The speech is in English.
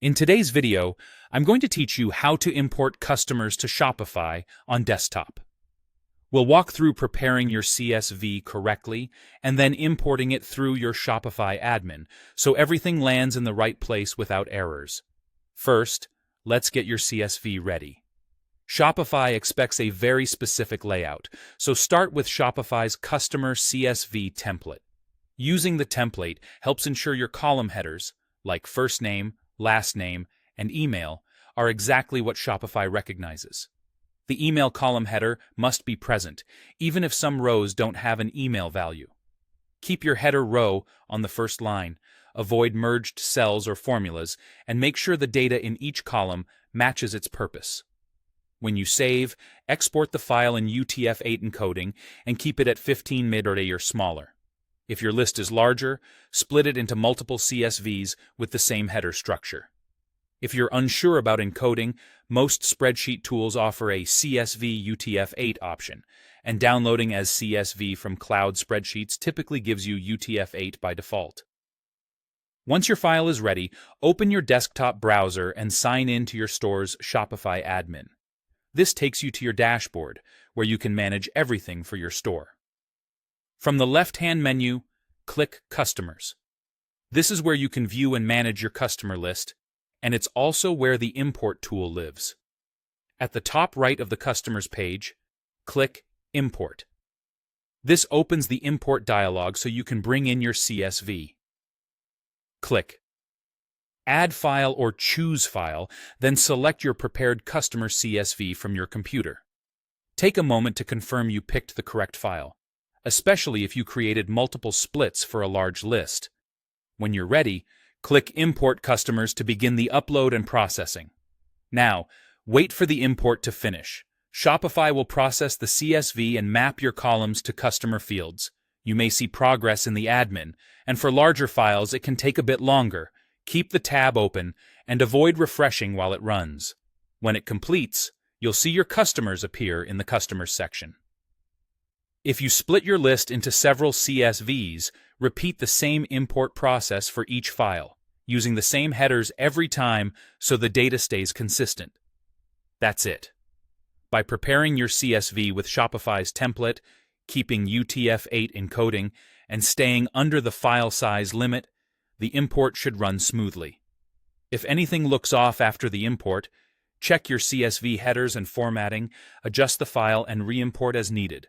In today's video, I'm going to teach you how to import customers to Shopify on desktop. We'll walk through preparing your CSV correctly and then importing it through your Shopify admin so everything lands in the right place without errors. First, let's get your CSV ready. Shopify expects a very specific layout, so start with Shopify's Customer CSV template. Using the template helps ensure your column headers, like first name, last name, and email, are exactly what Shopify recognizes. The email column header must be present, even if some rows don't have an email value. Keep your header row on the first line, avoid merged cells or formulas, and make sure the data in each column matches its purpose. When you save, export the file in UTF-8 encoding and keep it at 15 MB or smaller. If your list is larger, split it into multiple CSVs with the same header structure. If you're unsure about encoding, most spreadsheet tools offer a CSV UTF-8 option, and downloading as CSV from cloud spreadsheets typically gives you UTF-8 by default. Once your file is ready, open your desktop browser and sign in to your store's Shopify admin. This takes you to your dashboard, where you can manage everything for your store. From the left-hand menu, click Customers. This is where you can view and manage your customer list, and it's also where the import tool lives. At the top right of the Customers page, click Import. This opens the import dialog so you can bring in your CSV. Click Add File or Choose File, then select your prepared customer CSV from your computer. Take a moment to confirm you picked the correct file, especially if you created multiple splits for a large list. When you're ready, click Import Customers to begin the upload and processing. Now, wait for the import to finish. Shopify will process the CSV and map your columns to customer fields. You may see progress in the admin, and for larger files it can take a bit longer. Keep the tab open and avoid refreshing while it runs. When it completes, you'll see your customers appear in the Customers section. If you split your list into several CSVs, repeat the same import process for each file, using the same headers every time so the data stays consistent. That's it. By preparing your CSV with Shopify's template, keeping UTF-8 encoding, and staying under the file size limit, the import should run smoothly. If anything looks off after the import, check your CSV headers and formatting, adjust the file, and re-import as needed.